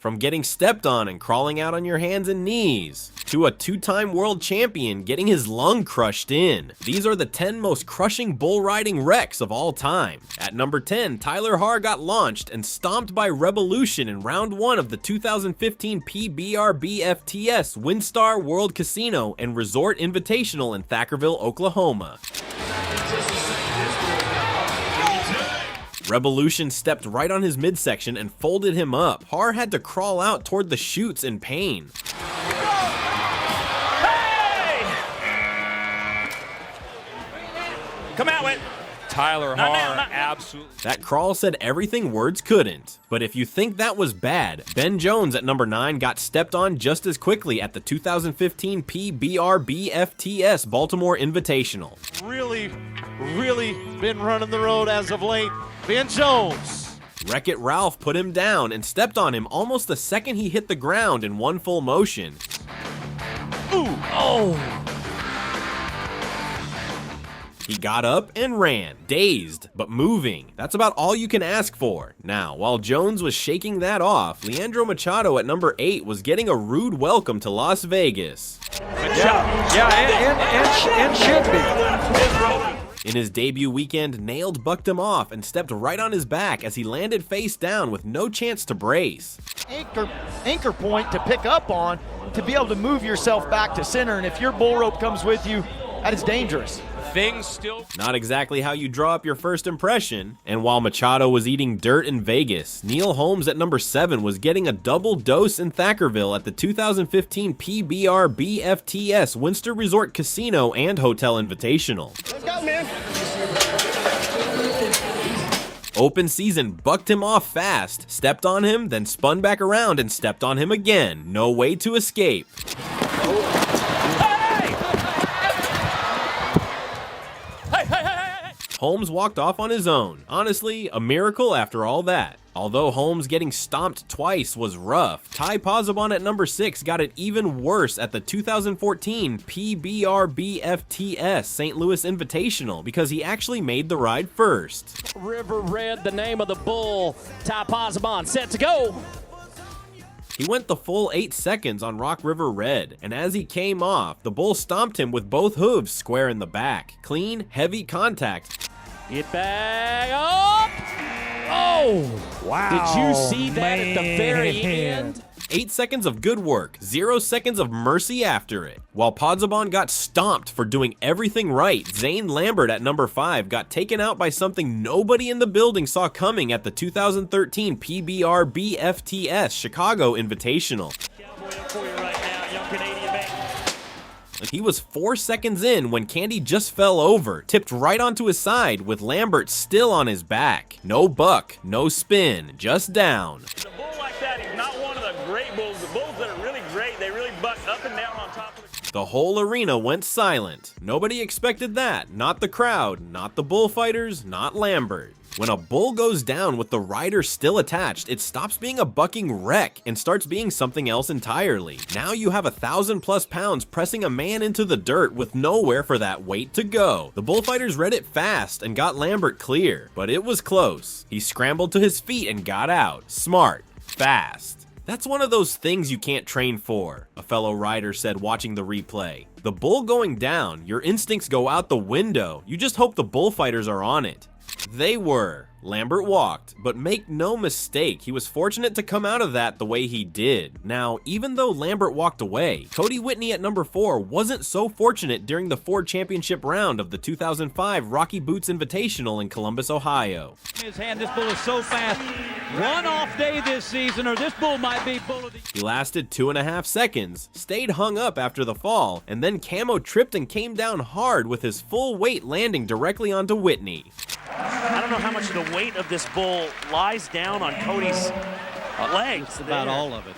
From getting stepped on and crawling out on your hands and knees, to a two-time world champion getting his lung crushed in. These are the 10 most crushing bull riding wrecks of all time. At number 10, Tyler Haar got launched and stomped by Revolution in round 1 of the 2015 PBR-BFTS WinStar World Casino and Resort Invitational in Thackerville, Oklahoma. Revolution stepped right on his midsection and folded him up. Haar had to crawl out toward the chutes in pain. Come out with Tyler Haar, absolutely. That crawl said everything words couldn't. But if you think that was bad, Ben Jones at number 9 got stepped on just as quickly at the 2015 PBR-BFTS Baltimore Invitational. Really been running the road as of late. Ben Jones. Wreck-It Ralph put him down and stepped on him almost the second he hit the ground in one full motion. Ooh. Oh. He got up and ran, dazed, but moving. That's about all you can ask for. Now, while Jones was shaking that off, Leandro Machado at number 8 was getting a rude welcome to Las Vegas. And should be. In his debut weekend, Nailed bucked him off and stepped right on his back as he landed face down with no chance to brace. Anchor point to pick up on to be able to move yourself back to center, and if your bull rope comes with you, that is dangerous. Things still not exactly how you draw up your first impression. And while Machado was eating dirt in Vegas, Neil Holmes at number 7 was getting a double dose in Thackerville at the 2015 PBR-BFTS Winster Resort Casino and Hotel Invitational. Let's go, man. Open Season bucked him off fast, stepped on him, then spun back around and stepped on him again. No way to escape. Holmes walked off on his own. Honestly, a miracle after all that. Although Holmes getting stomped twice was rough, Ty Pozzobon at number 6 got it even worse at the 2014 PBR-BFTS St. Louis Invitational because he actually made the ride first. River Red, the name of the bull. Ty Pozzobon set to go. He went the full 8 seconds on Rock River Red, and as he came off, the bull stomped him with both hooves square in the back. Clean, heavy contact. Get back up! Oh! Wow. Did you see that at the very end? 8 seconds of good work, 0 seconds of mercy after it. While Pozzobon got stomped for doing everything right, Zane Lambert at number 5 got taken out by something nobody in the building saw coming at the 2013 PBR-BFTS Chicago Invitational. He was 4 seconds in when Candy just fell over, tipped right onto his side with Lambert still on his back. No buck, no spin, just down. A bull like that, he's not one of the great bulls. The bulls that are really great, they really buck up and down on top of the... The whole arena went silent. Nobody expected that. Not the crowd, not the bullfighters, not Lambert. When a bull goes down with the rider still attached, it stops being a bucking wreck and starts being something else entirely. Now you have 1,000+ pounds pressing a man into the dirt with nowhere for that weight to go. The bullfighters read it fast and got Lambert clear, but it was close. He scrambled to his feet and got out. Smart. Fast. That's one of those things you can't train for, a fellow rider said watching the replay. The bull going down, your instincts go out the window. You just hope the bullfighters are on it. They were. Lambert walked, but make no mistake, he was fortunate to come out of that the way he did. Now, even though Lambert walked away, Cody Whitney at number 4 wasn't so fortunate during the Ford Championship round of the 2005 Rocky Boots Invitational in Columbus, Ohio. His hand, this bull is so fast. One off day this season, or this bull might be bull of the... He lasted 2.5 seconds, stayed hung up after the fall, and then Camo tripped and came down hard with his full weight landing directly onto Whitney. I don't know how much of the weight of this bull lies down on Cody's legs. Just about all of it.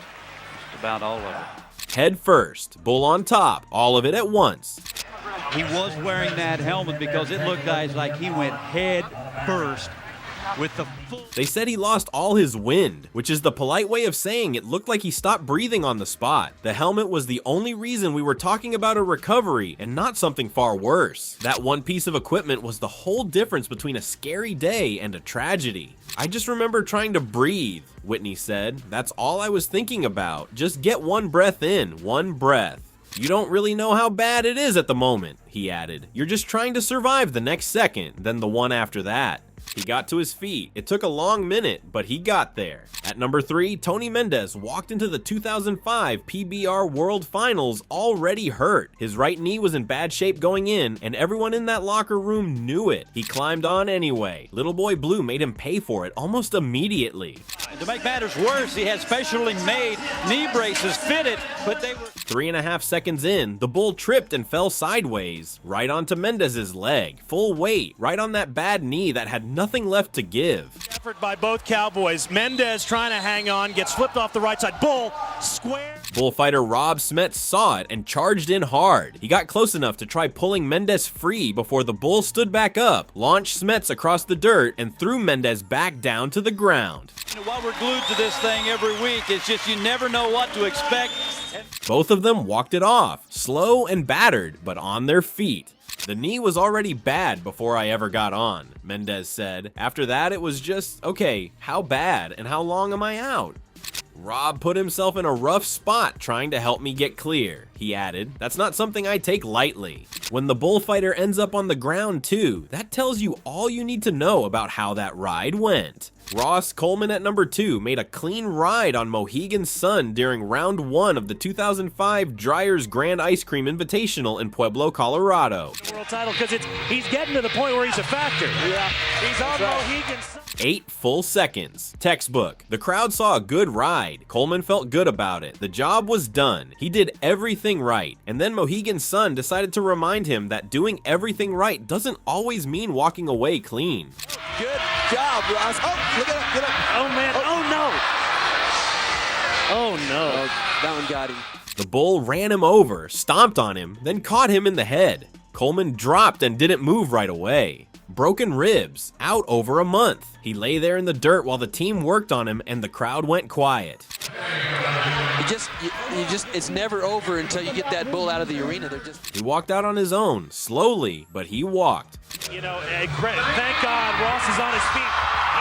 Just about all of it. Head first, bull on top, all of it at once. He was wearing that helmet because it looked, guys, like he went head first with the full... They said he lost all his wind, which is the polite way of saying it looked like he stopped breathing on the spot. The helmet was the only reason we were talking about a recovery and not something far worse. That one piece of equipment was the whole difference between a scary day and a tragedy. I just remember trying to breathe, Whitney said. That's all I was thinking about. Just get one breath in, one breath. You don't really know how bad it is at the moment, he added. You're just trying to survive the next second, then the one after that. He got to his feet. It took a long minute, but he got there. At number 3, Tony Mendez walked into the 2005 PBR World Finals already hurt. His right knee was in bad shape going in, and everyone in that locker room knew it. He climbed on anyway. Little Boy Blue made him pay for it almost immediately. To make matters worse, he had specially made knee braces fitted, but they were 3.5 seconds in, the bull tripped and fell sideways, right onto Mendez's leg, full weight, right on that bad knee that had nothing left to give. Effort by both Cowboys. Mendez trying to hang on, gets flipped off the right side. Bull, square. Bullfighter Rob Smets saw it and charged in hard. He got close enough to try pulling Mendez free before the bull stood back up, launched Smets across the dirt, and threw Mendez back down to the ground. While we're glued to this thing every week, it's just you never know what to expect. Both of them walked it off, slow and battered, but on their feet. The knee was already bad before I ever got on, Mendez said. After that, it was just, okay, how bad and how long am I out? Rob put himself in a rough spot trying to help me get clear, he added. That's not something I take lightly. When the bullfighter ends up on the ground too, that tells you all you need to know about how that ride went. Ross Coleman at number 2 made a clean ride on Mohegan's Sun during round 1 of the 2005 Dreyer's Grand Ice Cream Invitational in Pueblo, Colorado. World title because he's getting to the point where he's a factor. Yeah, he's on Mohegan's Sun. 8 full seconds. Textbook. The crowd saw a good ride. Coleman felt good about it. The job was done. He did everything right. And then Mohegan's Sun decided to remind him that doing everything right doesn't always mean walking away clean. Good job, Ross. Oh, look at him. Get up. Oh, man. Oh, no. Oh, no. Oh, that one got him. The bull ran him over, stomped on him, then caught him in the head. Coleman dropped and didn't move right away. Broken ribs, out over a month. He lay there in the dirt while the team worked on him and the crowd went quiet. It's never over until you get that bull out of the arena. He walked out on his own, slowly, but he walked. You know, thank God Ross is on his feet.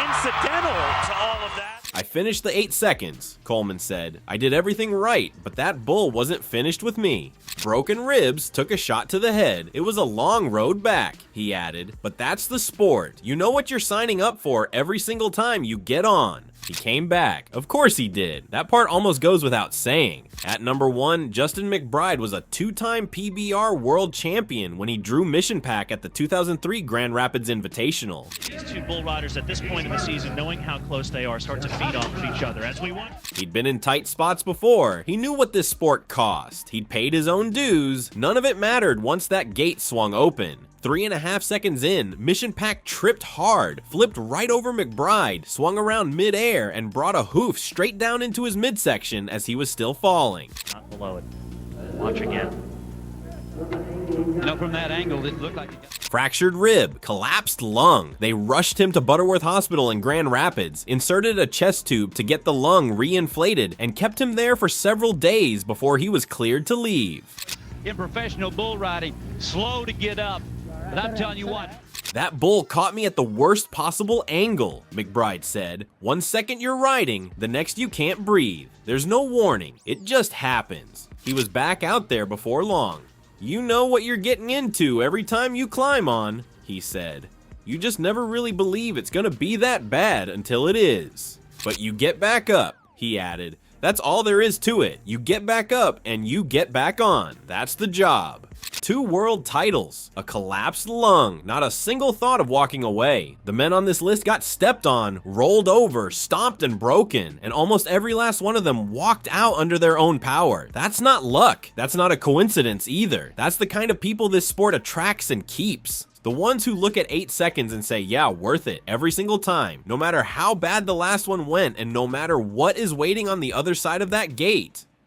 Incidental to all of that. I finished the 8 seconds, Coleman said. I did everything right, but that bull wasn't finished with me. Broken ribs took a shot to the head. It was a long road back, he added. But that's the sport. You know what you're signing up for every single time you get on. He came back. Of course he did. That part almost goes without saying. At number 1, Justin McBride was a 2-time PBR world champion when he drew Mission Pack at the 2003 Grand Rapids Invitational. These two bull riders at this point in the season, knowing how close they are, start to feed off of each other as we want. He'd been in tight spots before. He knew what this sport cost. He'd paid his own dues. None of it mattered once that gate swung open. 3.5 seconds in, Mission Pack tripped hard, flipped right over McBride, swung around mid-air, and brought a hoof straight down into his midsection as he was still falling. Not below it. Watch again. You know, from that angle, it looked like Fractured rib, collapsed lung. They rushed him to Butterworth Hospital in Grand Rapids, inserted a chest tube to get the lung reinflated, and kept him there for several days before he was cleared to leave. in professional bull riding, slow to get up. But I'm telling you what. That bull caught me at the worst possible angle, McBride said. 1 second you're riding, the next you can't breathe. There's no warning, it just happens. He was back out there before long. You know what you're getting into every time you climb on, he said. You just never really believe it's gonna be that bad until it is. But you get back up, he added. That's all there is to it. You get back up and you get back on. That's the job. 2 world titles, a collapsed lung, not a single thought of walking away. The men on this list got stepped on, rolled over, stomped and broken, and almost every last one of them walked out under their own power. That's not luck. That's not a coincidence either. That's the kind of people this sport attracts and keeps. The ones who look at 8 seconds and say, yeah, worth it, every single time, no matter how bad the last one went and no matter what is waiting on the other side of that gate.